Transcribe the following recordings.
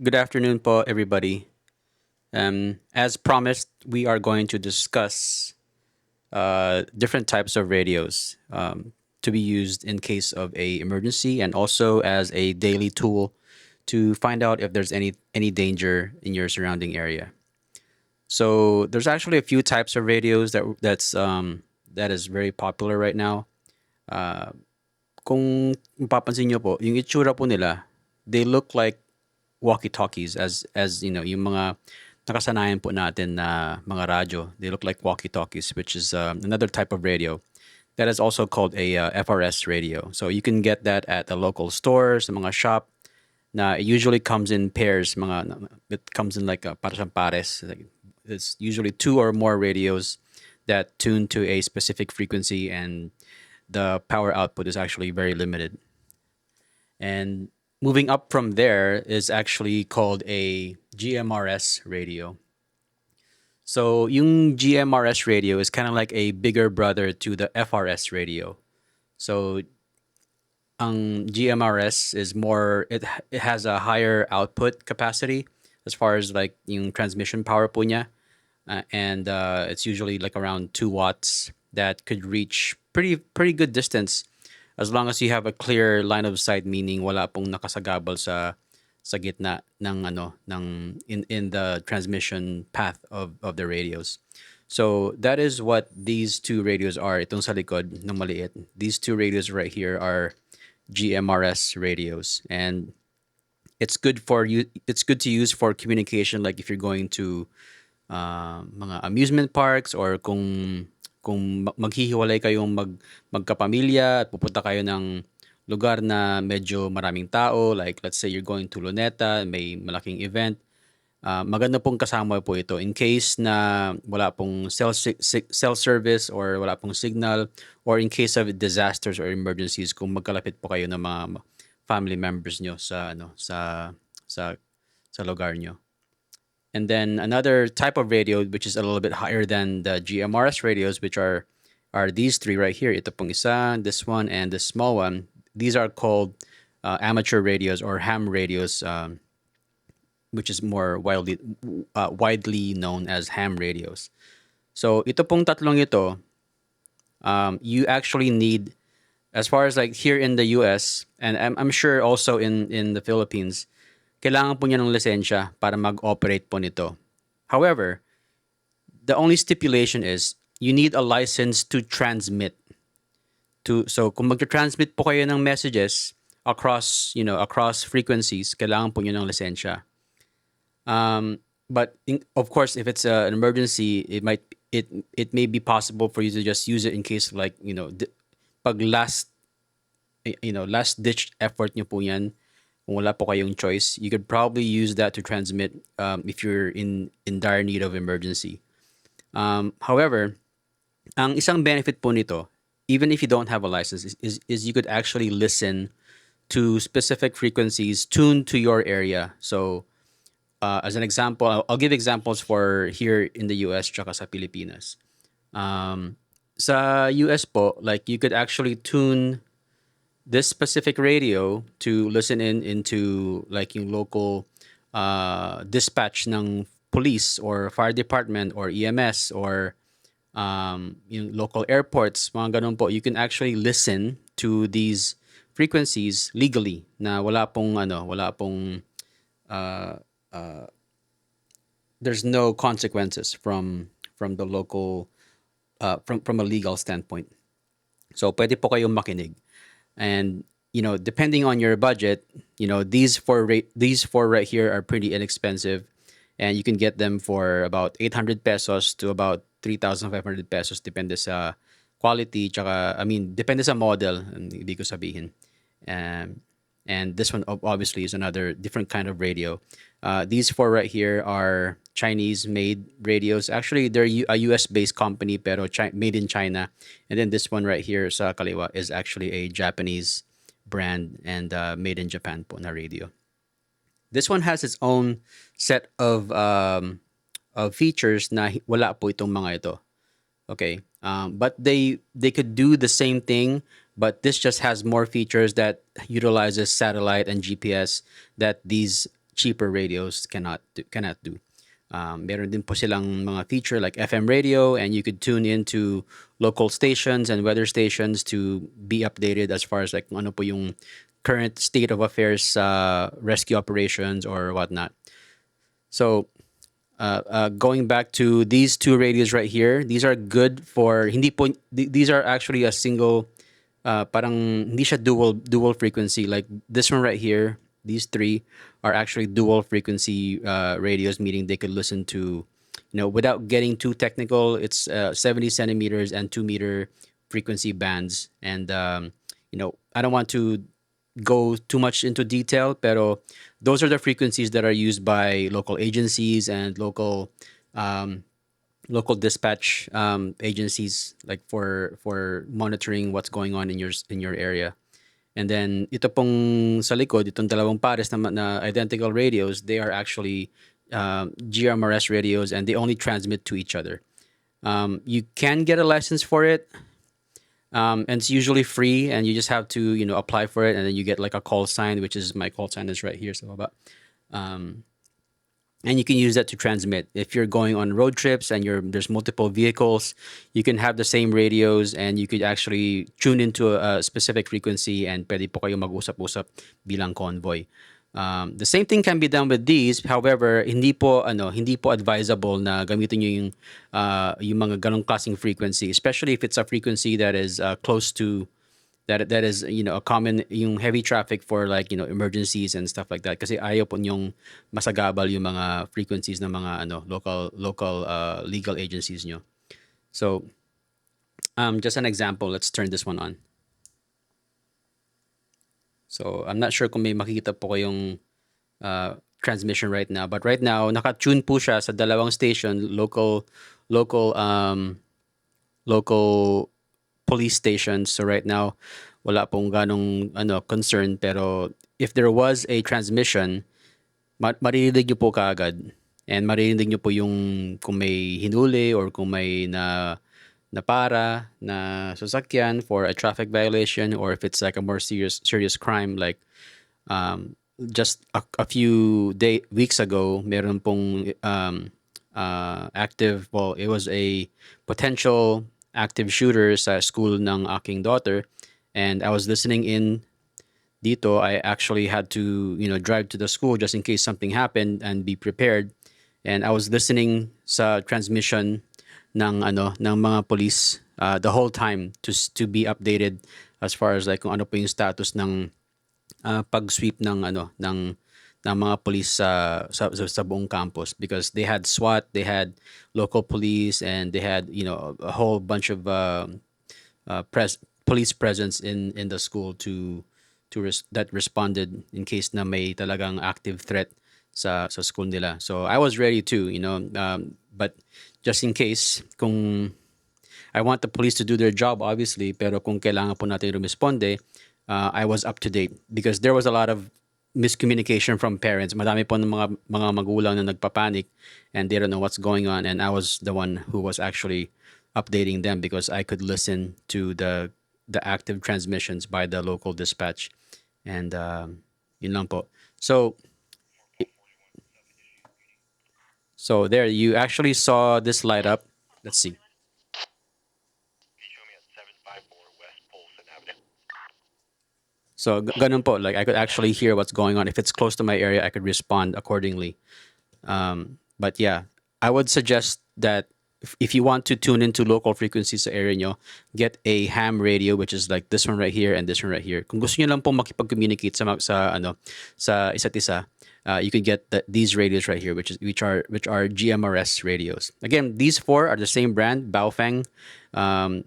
Good afternoon po, everybody. As promised, we are going to discuss different types of radios to be used in case of a emergency and also as a daily tool to find out if there's any danger in your surrounding area. So there's actually a few types of radios that is very popular right now. Kung mapapansin nyo po, yung itsura po nila, they look like walkie-talkies as you know, yung mga nakasanayan po natin na mga radyo. They look like walkie-talkies, which is another type of radio that is also called a FRS radio. So you can get that at the local stores, sa mga shop. Na it usually comes in pairs, it comes in like a para siyang pares. Like, it's usually two or more radios that tune to a specific frequency, and the power output is actually very limited. And moving up from there is actually called a GMRS radio. So yung GMRS radio is kind of like a bigger brother to the FRS radio. So ang GMRS is it has a higher output capacity as far as like yung transmission power po niya. And it's usually like around 2 watts that could reach pretty good distance as long as you have a clear line of sight, meaning wala pong nakasagabal sa gitna ng in the transmission path of the radios. So that is what these two radios are. Itong sa likod ng maliit. These two radios right here are GMRS radios, and it's good for you. It's good to use for communication, like if you're going to mga amusement parks, or kung maghihiwalay kayong magkapamilya at pupunta kayo ng lugar na medyo maraming tao, like let's say you're going to Luneta, may malaking event. Maganda pong kasama po ito in case na wala pong cell service or wala pong signal, or in case of disasters or emergencies, kung magkalapit po kayo ng mga family members nyo sa sa lugar nyo. And then another type of radio which is a little bit higher than the GMRS radios, which are these three right here. Ito pong isa, this one, and this small one. These are called amateur radios or ham radios, which is more widely known as ham radios. So ito pong tatlong ito, you actually need, as far as like here in the US, and I'm sure also in the Philippines, kailangan po niya ng lisensya para mag-operate po nito. However, the only stipulation is you need a license to transmit. So kung mag-transmit po kayo ng messages across frequencies, kailangan po niyo ng lisensya. But of course, if it's an emergency, it may be possible for you to just use it in case of like pag last ditch effort niyo po yan. Kung wala po kayong choice, you could probably use that to transmit if you're in dire need of emergency. However, ang isang benefit po nito, even if you don't have a license, is you could actually listen to specific frequencies tuned to your area. So, as an example, I'll give examples for here in the US tsaka sa Pilipinas. Sa US po, like you could actually tune this specific radio to listen into like yung local dispatch ng police or fire department or EMS or yung local airports, mga ganun po. You can actually listen to these frequencies legally na wala pong there's no consequences from the local from a legal standpoint. So pwede po kayong makinig. And depending on your budget, these four right here are pretty inexpensive, and you can get them for about 800 pesos to about 3,500 pesos depende sa quality, tsaka I mean depende sa model, ibig ko sabihin. And this one obviously is another different kind of radio. These four right here are Chinese-made radios. Actually, they're a US-based company, pero made in China. And then this one right here sa kaliwa is actually a Japanese brand and made in Japan po na radio. This one has its own set of features na wala po itong mga ito. Okay, but they could do the same thing, but this just has more features that utilizes satellite and GPS that these cheaper radios cannot do. Meron din po silang mga feature like FM radio, and you could tune into local stations and weather stations to be updated as far as like kung ano po yung current state of affairs sa rescue operations or whatnot. So going back to these two radios right here, these are good for hindi po these are actually a single parang hindi siya dual frequency like this one right here. These three are actually dual frequency radios, meaning they could listen to, without getting too technical. It's 70 centimeters and 2 meter frequency bands, and I don't want to go too much into detail, pero those are the frequencies that are used by local agencies and local dispatch agencies, like for monitoring what's going on in your area. And then ito pong sa likod, itong dalawang pares na identical radios, they are actually GMRS radios, and they only transmit to each other. You can get a license for it, and it's usually free, and you just have to apply for it, and then you get like a call sign, which is my call sign is right here. So about and you can use that to transmit if you're going on road trips and there's multiple vehicles. You can have the same radios, and you could actually tune into a specific frequency, and pwede po kayo mag-usap-usap bilang convoy. The same thing can be done with these. However, hindi po advisable na gamitin niyo yung mga ganong klaseng frequency, especially if it's a frequency that is close to that is a common yung heavy traffic for like emergencies and stuff like that, kasi ayaw po yung masagabal yung mga frequencies ng mga local legal agencies nyo. So just an example, let's turn this one on. So I'm not sure kung may makikita po kayong transmission right now, but right now naka-tune po siya sa dalawang station, local police stations. So right now, wala pong ganong concern, pero if there was a transmission, maririnig niyo po kaagad, and maririnig niyo po yung kung may hinuli or kung may na para na sasakyan for a traffic violation, or if it's like a more serious crime, like just a few weeks ago, meron pong active, well, it was a potential active shooter sa school ng aking daughter, and I was listening in dito. I actually had to drive to the school just in case something happened and be prepared, and I was listening sa transmission ng mga police the whole time to be updated as far as like kung ano po yung status ng pag-sweep ng mga police sa buong campus, because they had SWAT, they had local police, and they had a whole bunch of police presence in the school that responded in case na may talagang active threat sa school nila. So I was ready too, but just in case, kung I want the police to do their job obviously, pero kung kailangan po natin rumisponde, I was up to date, because there was a lot of miscommunication from parents. Madami po ng mga magulang na nagpapanik, and they don't know what's going on, and I was the one who was actually updating them, because I could listen to the active transmissions by the local dispatch, and yun lang po. So there, you actually saw this light up. Let's see. So ganun po, like I could actually hear what's going on. If it's close to my area, I could respond accordingly. But yeah, I would suggest that if you want to tune into local frequencies sa area nyo, get a ham radio, which is like this one right here and this one right here. Kung gusto nyo lang po makipag-communicate sa isa't isa, you can get these radios right here, which are GMRS radios. Again, these four are the same brand, Baofeng.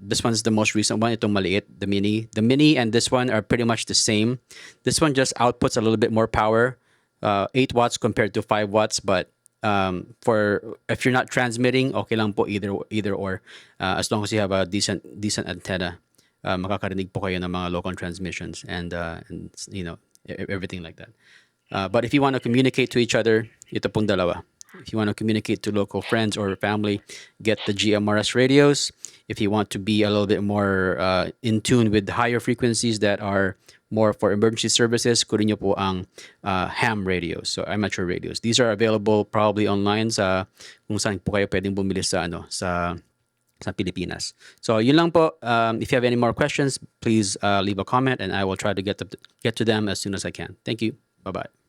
This one's the most recent one, itong maliit, the mini. The mini and this one are pretty much the same. This one just outputs a little bit more power, 8 watts compared to 5 watts, but for if you're not transmitting, okay lang po either or, as long as you have a decent antenna, makakarinig po kayo ng mga local transmissions and everything like that. But if you want to communicate to each other, ito pong dalawa. If you want to communicate to local friends or family, get the GMRS radios. If you want to be a little bit more in tune with higher frequencies that are more for emergency services, kunin nyo po ang ham radios, so amateur radios. These are available probably online sa kung saan po kayo pwedeng bumili sa sa Pilipinas. So yun lang po. If you have any more questions, please leave a comment and I will try to get to them as soon as I can. Thank you. Bye-bye.